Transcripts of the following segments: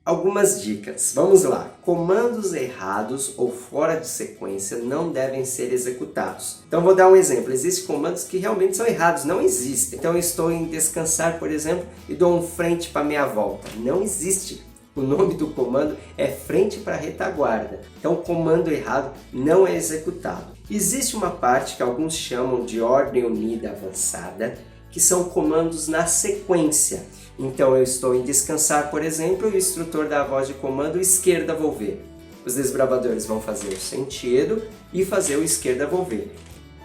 Algumas dicas, vamos lá. Comandos errados ou fora de sequência não devem ser executados. Então vou dar um exemplo, existem comandos que realmente são errados, não existem. Então eu estou em descansar, por exemplo, e dou um frente para meia volta. Não existe. O nome do comando é frente para retaguarda. Então o comando errado não é executado. Existe uma parte que alguns chamam de ordem unida avançada, que são comandos na sequência. Então eu estou em descansar, por exemplo, e o instrutor dá a voz de comando esquerda volver. Os desbravadores vão fazer o sentido e fazer o esquerda volver.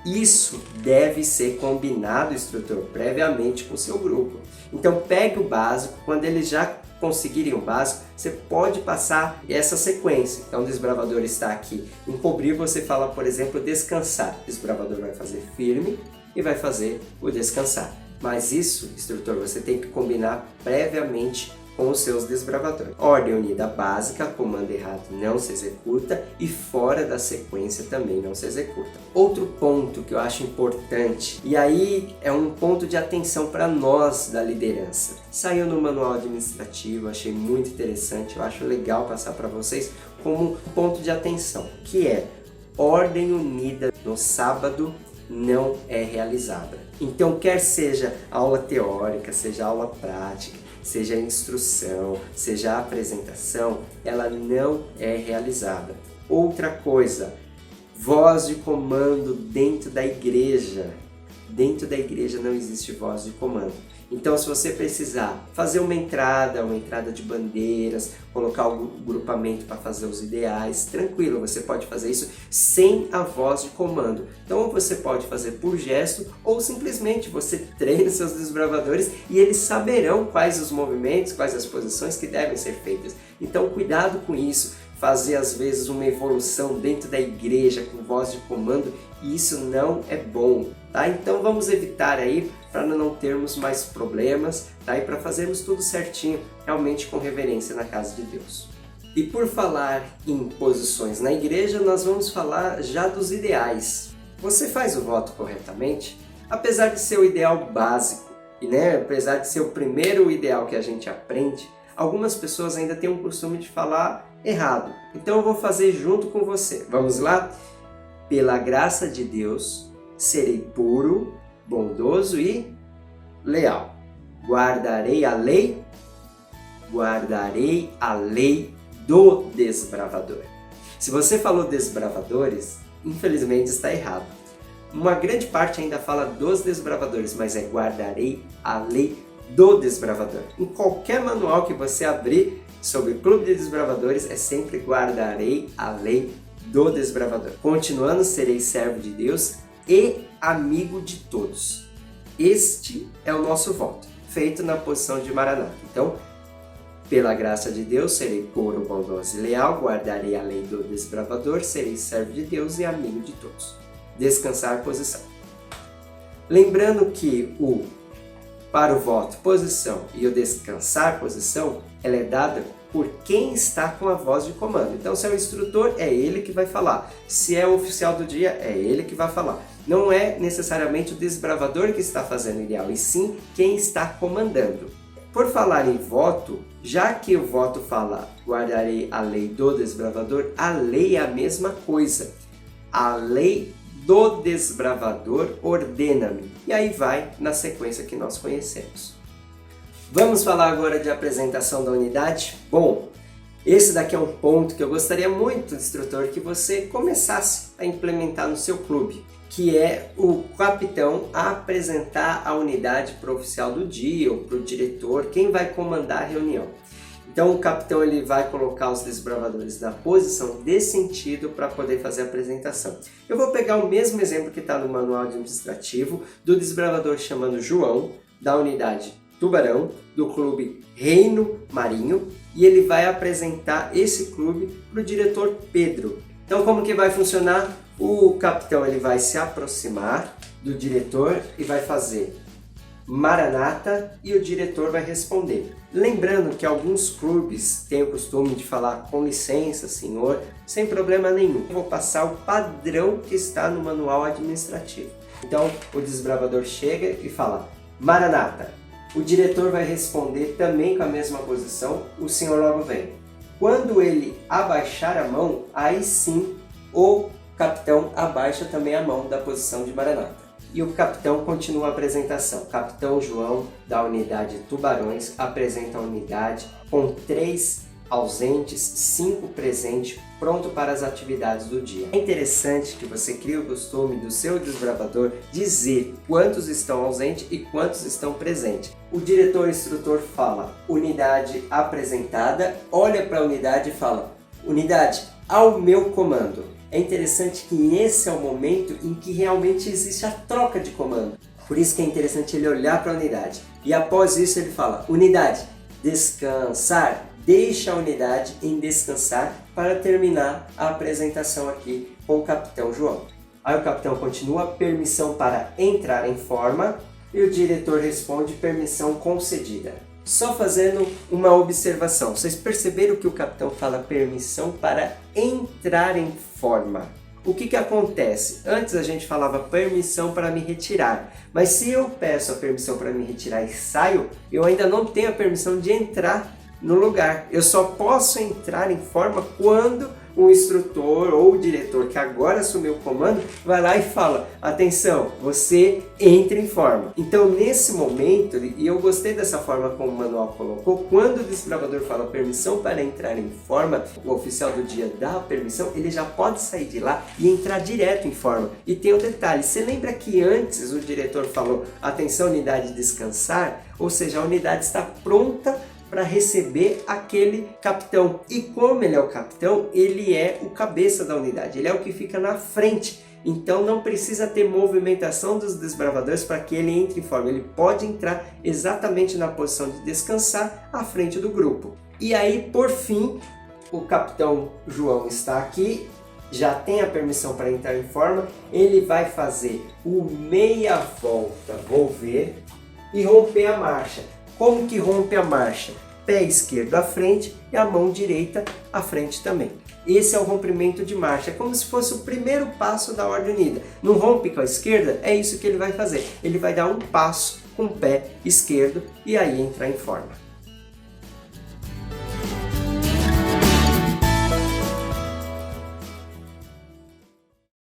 Isso deve ser combinado, instrutor, previamente com o seu grupo. Então pegue o básico, quando eles já conseguirem o básico, você pode passar essa sequência. Então o desbravador está aqui em cobrir, você fala, por exemplo, descansar. O desbravador vai fazer firme e vai fazer o descansar. Mas isso, instrutor, você tem que combinar previamente com os seus desbravadores. Ordem unida básica, comando errado não se executa e fora da sequência também não se executa. Outro ponto que eu acho importante, e aí é um ponto de atenção para nós da liderança. Saiu no manual administrativo, achei muito interessante, eu acho legal passar para vocês como um ponto de atenção, que é ordem unida no sábado não é realizada. Então, quer seja aula teórica, seja aula prática, seja instrução, seja apresentação, ela não é realizada. Outra coisa, voz de comando dentro da igreja. Dentro da igreja não existe voz de comando. Então, se você precisar fazer uma entrada de bandeiras, colocar o grupamento para fazer os ideais, tranquilo, você pode fazer isso sem a voz de comando. Então, você pode fazer por gesto ou simplesmente você treina seus desbravadores e eles saberão quais os movimentos, quais as posições que devem ser feitas. Então, cuidado com isso. Fazer às vezes uma evolução dentro da igreja com voz de comando, isso não é bom, tá? Então vamos evitar aí para não termos mais problemas, tá? E para fazermos tudo certinho, realmente com reverência na casa de Deus. E por falar em posições na igreja, nós vamos falar já dos ideais. Você faz o voto corretamente? Apesar de ser o ideal básico, e apesar de ser o primeiro ideal que a gente aprende, algumas pessoas ainda têm um costume de falar errado. Então eu vou fazer junto com você. Vamos lá? Pela graça de Deus, serei puro, bondoso e leal. Guardarei a lei do desbravador. Se você falou desbravadores, infelizmente está errado. Uma grande parte ainda fala dos desbravadores, mas é guardarei a lei do desbravador. Em qualquer manual que você abrir sobre o Clube de Desbravadores, é sempre guardarei a lei do desbravador. Continuando, serei servo de Deus e amigo de todos. Este é o nosso voto, feito na posição de Maranata. Então, pela graça de Deus, serei puro, bondoso e leal, guardarei a lei do desbravador, serei servo de Deus e amigo de todos. Descansar, posição. Lembrando que para o voto, posição e o descansar, posição, ela é dada por quem está com a voz de comando. Então, se é o instrutor, é ele que vai falar. Se é o oficial do dia, é ele que vai falar. Não é necessariamente o desbravador que está fazendo o ideal, e sim quem está comandando. Por falar em voto, já que o voto fala guardarei a lei do desbravador, a lei é a mesma coisa. A lei do desbravador ordena-me. E aí vai na sequência que nós conhecemos. Vamos falar agora de apresentação da unidade? Bom, esse daqui é um ponto que eu gostaria muito, instrutor, que você começasse a implementar no seu clube, que é o capitão apresentar a unidade para o oficial do dia ou para o diretor, quem vai comandar a reunião. Então o capitão ele vai colocar os desbravadores na posição de sentido para poder fazer a apresentação. Eu vou pegar o mesmo exemplo que está no manual administrativo do desbravador chamando João, da unidade Tubarão, do clube Reino Marinho, e ele vai apresentar esse clube para o diretor Pedro. Então como que vai funcionar? O capitão ele vai se aproximar do diretor e vai fazer Maranata e o diretor vai responder. Lembrando que alguns clubes têm o costume de falar com licença, senhor, sem problema nenhum. Eu vou passar o padrão que está no manual administrativo. Então o desbravador chega e fala Maranata, O diretor vai responder também com a mesma posição, o senhor logo vem. Quando ele abaixar a mão, aí sim o capitão abaixa também a mão da posição de Maranata. E o capitão continua a apresentação. Capitão João, da unidade Tubarões, apresenta a unidade com 3 ausentes, 5 presentes, pronto para as atividades do dia. É interessante que você crie o costume do seu desbravador dizer quantos estão ausentes e quantos estão presentes. O diretor instrutor fala, unidade apresentada, olha para a unidade e fala, unidade, ao meu comando. É interessante que esse é o momento em que realmente existe a troca de comando. Por isso que é interessante ele olhar para a unidade. E após isso ele fala, unidade, descansar. Deixa a unidade em descansar para terminar a apresentação aqui com o capitão João. Aí o capitão continua, permissão para entrar em forma e o diretor responde, permissão concedida. Só fazendo uma observação, vocês perceberam que o capitão fala permissão para entrar em forma. O que acontece? Antes a gente falava permissão para me retirar, mas se eu peço a permissão para me retirar e saio, eu ainda não tenho a permissão de entrar no lugar. Eu só posso entrar em forma quando o instrutor ou o diretor que agora assumiu o comando vai lá e fala, atenção, você entra em forma. Então nesse momento, e eu gostei dessa forma como o manual colocou, quando o desbravador fala permissão para entrar em forma, o oficial do dia dá a permissão, ele já pode sair de lá e entrar direto em forma. E tem um detalhe, você lembra que antes o diretor falou, atenção unidade descansar, ou seja, a unidade está pronta para receber aquele capitão. E como ele é o capitão, ele é o cabeça da unidade, ele é o que fica na frente. Então não precisa ter movimentação dos desbravadores para que ele entre em forma. Ele pode entrar exatamente na posição de descansar à frente do grupo. E aí, por fim, o capitão João está aqui, já tem a permissão para entrar em forma, ele vai fazer o meia volta, volver e romper a marcha. Como que rompe a marcha? Pé esquerdo à frente e a mão direita à frente também. Esse é o rompimento de marcha, é como se fosse o primeiro passo da ordem unida. Não rompe com a esquerda? É isso que ele vai fazer. Ele vai dar um passo com o pé esquerdo e aí entrar em forma.